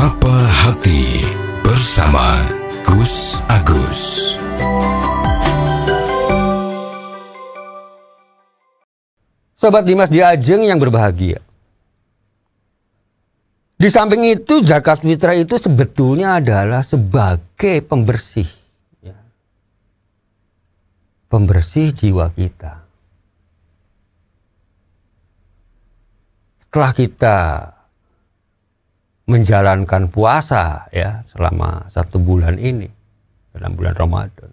Sapa Hati bersama Gus Agus. Sobat Dimas Diajeng yang berbahagia. Di samping itu zakat fitrah itu sebetulnya adalah sebagai pembersih. Pembersih jiwa kita. Setelah kita menjalankan puasa ya selama 1 bulan ini, dalam bulan Ramadan,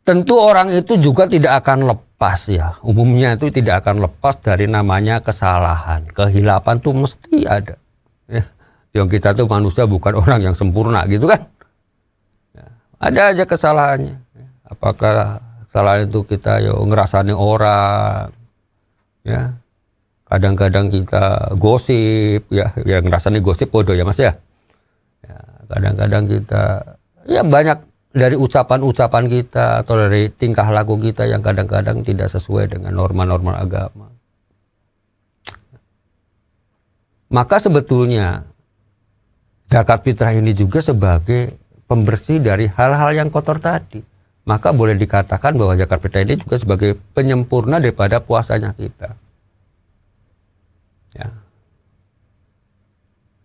tentu orang itu juga tidak akan lepas ya. Umumnya itu tidak akan lepas dari namanya kesalahan. Kehilapan tuh mesti ada. Ya. Yang kita tuh manusia bukan orang yang sempurna gitu kan. Ya. Ada aja kesalahannya. Apakah kesalahan itu kita ngerasani orang, ya. Kadang-kadang kita gosip, ya. Yang ngerasani gosip bodoh ya Mas ya. Ya, kadang-kadang kita, ya banyak dari ucapan-ucapan kita atau dari tingkah laku kita yang kadang-kadang tidak sesuai dengan norma-norma agama. Maka sebetulnya zakat fitrah ini juga sebagai pembersih dari hal-hal yang kotor tadi. Maka boleh dikatakan bahwa zakat fitrah ini juga sebagai penyempurna daripada puasanya kita. Ya.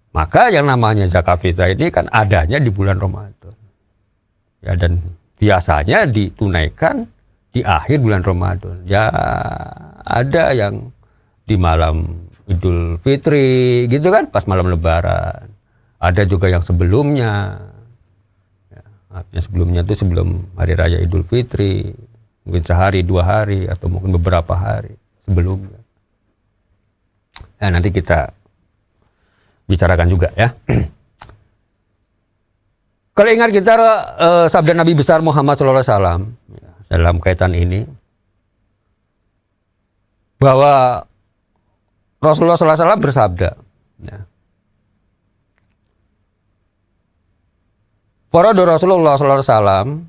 Maka yang namanya zakat fitrah ini kan adanya di bulan Ramadan. Ya, dan biasanya ditunaikan di akhir bulan Ramadan. Ya ada yang di malam Idul Fitri gitu kan, pas malam Lebaran. Ada juga yang sebelumnya. Ya, artinya sebelumnya itu sebelum hari raya Idul Fitri, mungkin sehari, 2 hari atau mungkin beberapa hari sebelumnya. Nah, nanti kita bicarakan juga ya. Kalau ingat kita sabda Nabi besar Muhammad SAW ya, dalam kaitan ini, bahwa Rasulullah SAW bersabda, ya, Farada Rasulullah SAW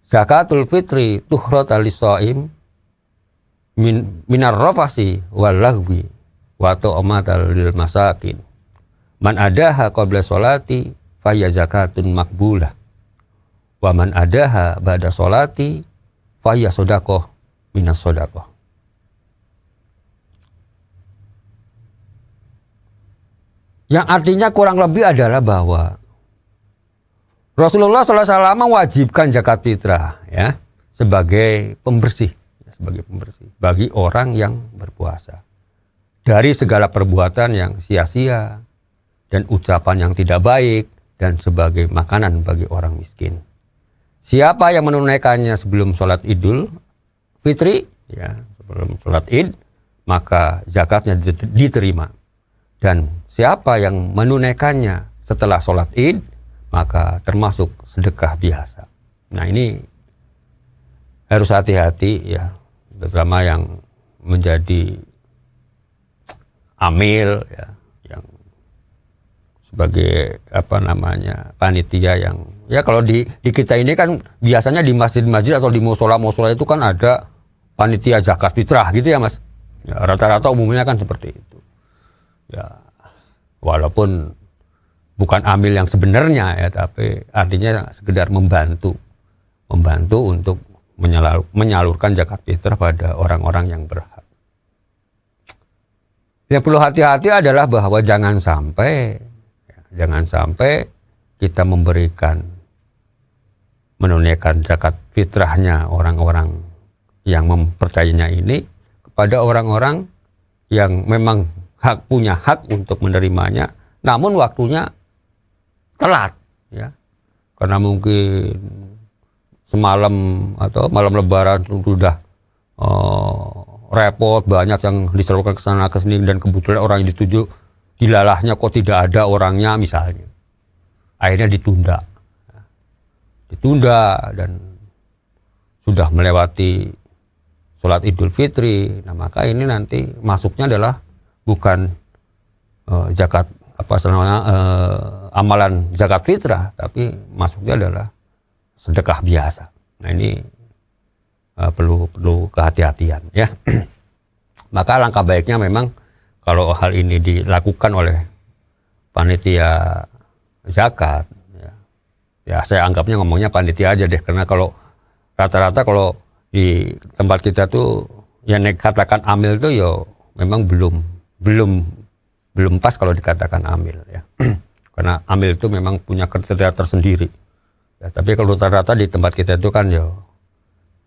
zakatul fitri tuhrat alis-shaim minar rafasi wal lahwi wa ta'amatal lil masakin. Man adaha qabla sholati faya zakatun makbulah. Wa man adaha ba'da sholati faya sodaqoh minas sodaqoh. Yang artinya kurang lebih adalah bahwa Rasulullah SAW mewajibkan zakat fitrah ya sebagai pembersih bagi orang yang berpuasa dari segala perbuatan yang sia-sia dan ucapan yang tidak baik dan sebagai makanan bagi orang miskin. Siapa yang menunaikannya sebelum sholat Idul Fitri ya, sebelum sholat Id, maka zakatnya diterima. Dan siapa yang menunaikannya setelah sholat Id, maka termasuk sedekah biasa. Nah, ini harus hati-hati ya, terutama yang menjadi amil ya, yang sebagai panitia yang ya, kalau di kita ini kan biasanya di masjid-masjid atau di musola-musola itu kan ada panitia zakat fitrah gitu ya Mas. Ya, rata-rata umumnya kan seperti itu. Ya, walaupun bukan amil yang sebenarnya ya, tapi artinya sekedar membantu untuk menyalurkan zakat fitrah pada orang-orang yang berhak. Yang perlu hati-hati adalah bahwa jangan sampai kita menunaikan zakat fitrahnya orang-orang yang mempercayainya ini kepada orang-orang yang memang punya hak untuk menerimanya, namun waktunya telat ya, karena mungkin semalam atau malam Lebaran sudah repot, banyak yang diserukan ke sana ke sini, dan kebetulan orang yang dituju dilalahnya kok tidak ada orangnya misalnya, akhirnya ditunda dan sudah melewati sholat Idul Fitri. Nah, maka ini nanti masuknya adalah bukan zakat amalan zakat fitrah, tapi masuknya adalah sedekah biasa. Nah, ini perlu kehati-hatian ya. Maka langkah baiknya memang kalau hal ini dilakukan oleh panitia zakat, ya saya anggapnya ngomongnya panitia aja deh, karena kalau rata-rata kalau di tempat kita tuh yang dikatakan amil tuh ya memang belum pas kalau dikatakan amil ya. Karena amil itu memang punya kriteria tersendiri. Ya, tapi kalau rata-rata di tempat kita itu kan ya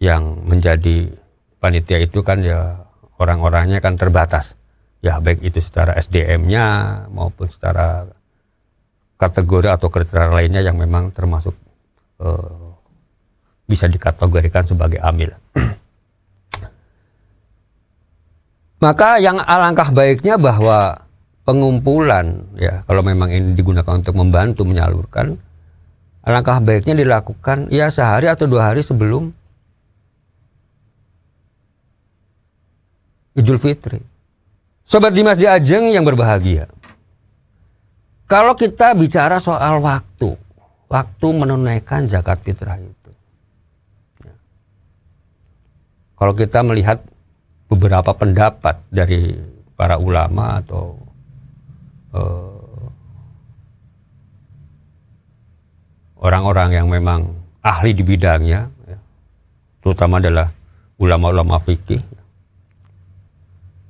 yang menjadi panitia itu kan ya orang-orangnya kan terbatas. Ya baik itu secara SDM-nya maupun secara kategori atau kriteria lainnya yang memang termasuk bisa dikategorikan sebagai amil. Maka yang alangkah baiknya bahwa pengumpulan ya kalau memang ini digunakan untuk membantu menyalurkan, alangkah baiknya dilakukan ya sehari atau 2 hari sebelum Idul Fitri. Sobat Dimas di Ajeng yang berbahagia, kalau kita bicara soal waktu menunaikan zakat fitrah itu, ya. Kalau kita melihat beberapa pendapat dari para ulama atau orang-orang yang memang ahli di bidangnya, ya, terutama adalah ulama-ulama fikih.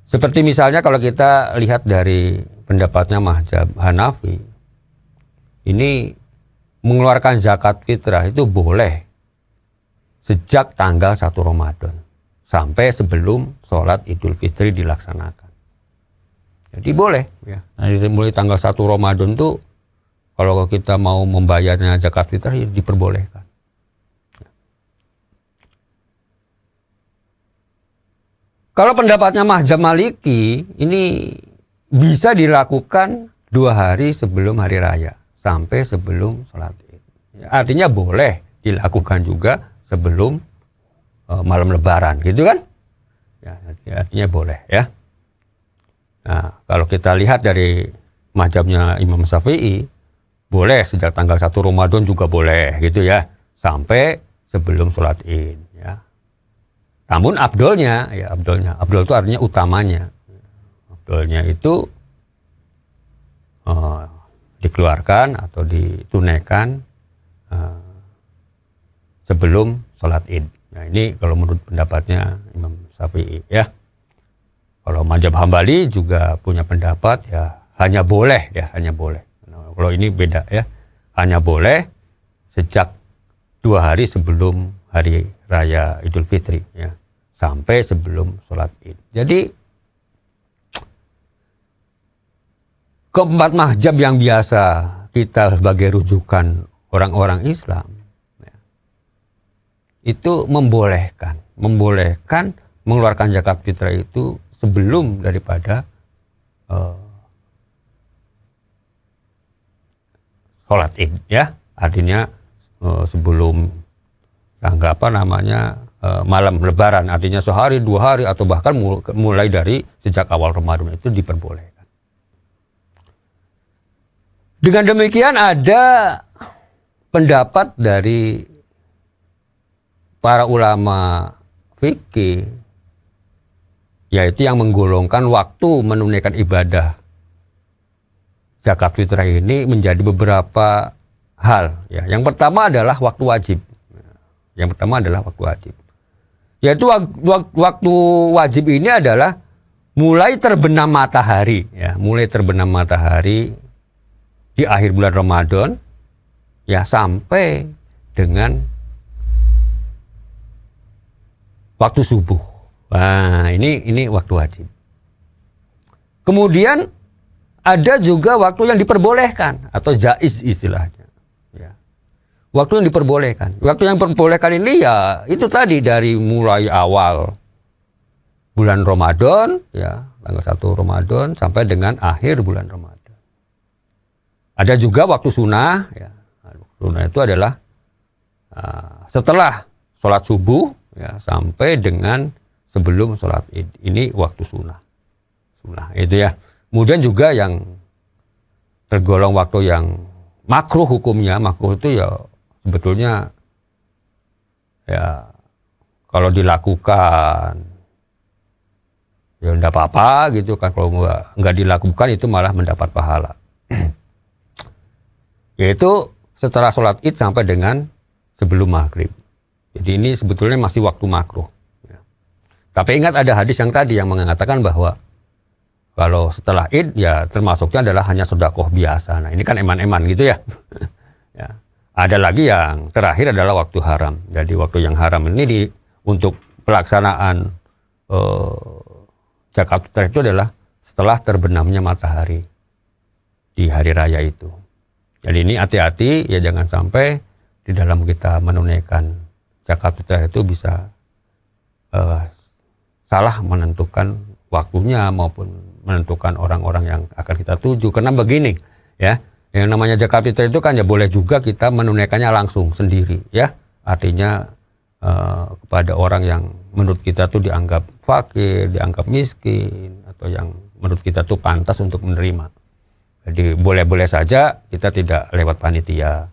Seperti misalnya kalau kita lihat dari pendapatnya mazhab Hanafi, ini mengeluarkan zakat fitrah itu boleh sejak tanggal 1 Ramadan sampai sebelum sholat Idul Fitri dilaksanakan. Jadi boleh ya. Nah, mulai tanggal 1 Ramadan tuh kalau kita mau membayarnya zakat fitrah ya diperbolehkan. Kalau pendapatnya mazhab Maliki, ini bisa dilakukan 2 hari sebelum hari raya sampai sebelum sholat Id. Artinya boleh dilakukan juga sebelum malam Lebaran, gitu kan? Ya, artinya boleh ya. Nah, kalau kita lihat dari mazhabnya Imam Syafi'i, boleh sejak tanggal 1 Ramadan juga boleh, gitu ya, sampai sebelum sholat Id. Ya. Namun abdolnya, abdol itu artinya utamanya. Abdolnya itu dikeluarkan atau ditunaikan sebelum sholat Id. Nah ini kalau menurut pendapatnya Imam Syafi'i ya. Kalau mazhab Hambali juga punya pendapat ya hanya boleh. Nah, kalau ini beda ya, hanya boleh sejak 2 hari sebelum hari raya Idul Fitri ya, sampai sebelum sholat Id. Jadi keempat mazhab yang biasa kita sebagai rujukan orang-orang Islam ya, itu membolehkan mengeluarkan zakat fitrah itu sebelum daripada sholat Id ya, artinya sebelum malam Lebaran, artinya sehari 2 hari atau bahkan mulai dari sejak awal Ramadan itu diperbolehkan. Dengan demikian ada pendapat dari para ulama fikih, yaitu yang menggolongkan waktu menunaikan ibadah zakat fitrah ini menjadi beberapa hal. Ya. Yang pertama adalah waktu wajib. Yaitu waktu wajib ini adalah mulai terbenam matahari. Ya, mulai terbenam matahari di akhir bulan Ramadan ya sampai dengan waktu subuh. Nah, ini waktu wajib. Kemudian ada juga waktu yang diperbolehkan atau jaiz istilahnya. Ya. Waktu yang diperbolehkan. Waktu yang diperbolehkan ini ya itu tadi dari mulai awal bulan Ramadan ya, tanggal 1 Ramadan sampai dengan akhir bulan Ramadan. Ada juga waktu sunnah ya. Sunnah itu adalah setelah sholat subuh ya, sampai dengan sebelum sholat Id. Ini waktu sunnah itu ya. Kemudian juga yang tergolong waktu yang makruh hukumnya, makruh itu ya sebetulnya ya kalau dilakukan ya enggak apa-apa gitu kan, kalau enggak dilakukan itu malah mendapat pahala. yaitu setelah sholat id sampai dengan sebelum maghrib. Jadi ini sebetulnya masih waktu makruh. Ya. Tapi ingat ada hadis yang tadi yang mengatakan bahwa kalau setelah id ya termasuknya adalah hanya sedekah biasa. Nah ini kan eman-eman gitu ya. Ya. Ada lagi yang terakhir adalah waktu haram. Jadi waktu yang haram ini untuk pelaksanaan zakat fitrah itu adalah setelah terbenamnya matahari di hari raya itu. Jadi ini hati-hati ya, jangan sampai di dalam kita menunaikan zakat fitrah itu bisa salah menentukan waktunya maupun menentukan orang-orang yang akan kita tuju. Karena begini ya, yang namanya zakat fitrah itu kan ya boleh juga kita menunaikannya langsung sendiri ya. Artinya kepada orang yang menurut kita tuh dianggap fakir, dianggap miskin, atau yang menurut kita tuh pantas untuk menerima. Jadi boleh-boleh saja kita tidak lewat panitia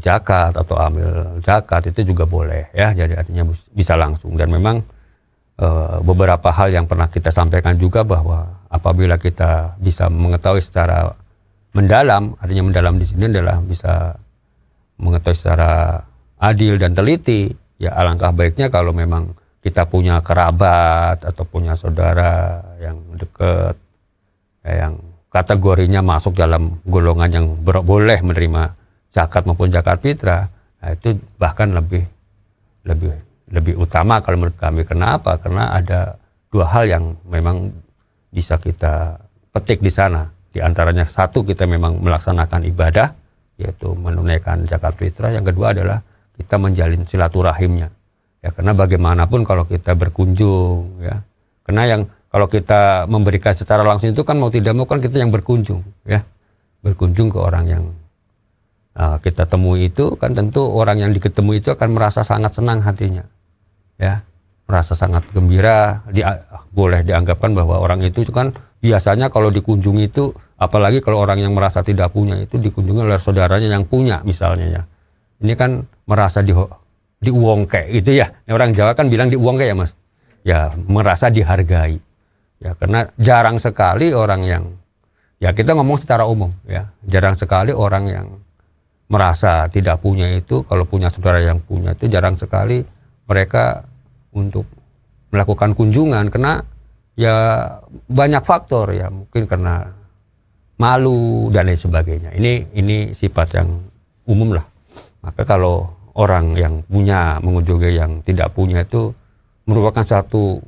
zakat atau amil zakat, itu juga boleh ya. Jadi artinya bisa langsung. Dan memang beberapa hal yang pernah kita sampaikan juga bahwa apabila kita bisa mengetahui secara mendalam, artinya mendalam di sini adalah bisa mengetahui secara adil dan teliti, ya alangkah baiknya kalau memang kita punya kerabat atau punya saudara yang dekat ya, yang kategorinya masuk dalam golongan yang boleh menerima zakat maupun zakat fitrah, nah itu bahkan lebih utama kalau menurut kami. Kenapa? Karena ada dua hal yang memang bisa kita petik di sana. Di antaranya satu, kita memang melaksanakan ibadah, yaitu menunaikan zakat fitrah. Yang kedua adalah kita menjalin silaturahimnya. Ya, karena bagaimanapun kalau kita berkunjung, ya, karena yang kalau kita memberikan secara langsung itu kan mau tidak mau kan kita yang berkunjung, ya, berkunjung ke orang yang kita temui itu kan tentu orang yang diketemu itu akan merasa sangat senang hatinya, ya, merasa sangat gembira. Boleh dianggapkan bahwa orang itu kan biasanya kalau dikunjungi itu, apalagi kalau orang yang merasa tidak punya itu dikunjungi oleh saudaranya yang punya misalnya ya. Ini kan merasa diuongke gitu ya. Orang Jawa kan bilang diuongke ya Mas. Ya merasa dihargai. Ya karena jarang sekali orang yang, ya kita ngomong secara umum ya, jarang sekali orang yang merasa tidak punya itu, kalau punya saudara yang punya itu jarang sekali mereka untuk melakukan kunjungan, karena ya banyak faktor ya, mungkin karena malu dan lain sebagainya. Ini sifat yang umum lah. Maka kalau orang yang punya mengunjungi yang tidak punya itu merupakan satu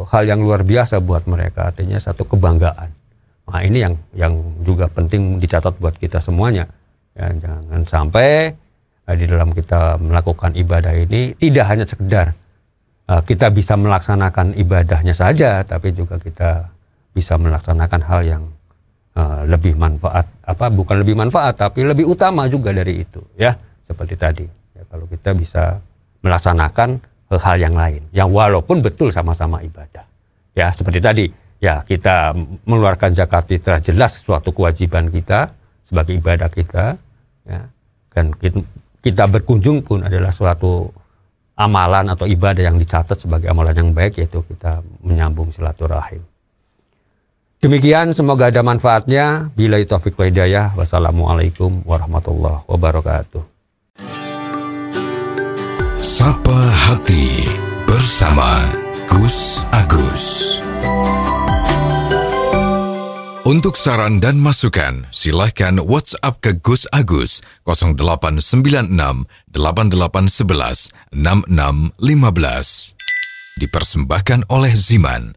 hal yang luar biasa buat mereka, artinya satu kebanggaan. Nah ini yang juga penting dicatat buat kita semuanya. Ya, jangan sampai di dalam kita melakukan ibadah ini tidak hanya sekedar kita bisa melaksanakan ibadahnya saja, tapi juga kita bisa melaksanakan hal yang lebih manfaat, bukan lebih manfaat tapi lebih utama juga dari itu ya, seperti tadi ya, kalau kita bisa melaksanakan hal yang lain yang walaupun betul sama-sama ibadah ya, seperti tadi ya, kita mengeluarkan zakat fitrah jelas suatu kewajiban kita sebagai ibadah kita ya, dan kita berkunjung pun adalah suatu amalan atau ibadah yang dicatat sebagai amalan yang baik, yaitu kita menyambung silaturahim. Demikian, semoga ada manfaatnya. Billahi taufiq wal hidayah. Wassalamualaikum warahmatullahi wabarakatuh. Sapa Hati bersama Gus Agus. Untuk saran dan masukan, silahkan WhatsApp ke Gus Agus 0896 8811 6615. Dipersembahkan oleh Ziman,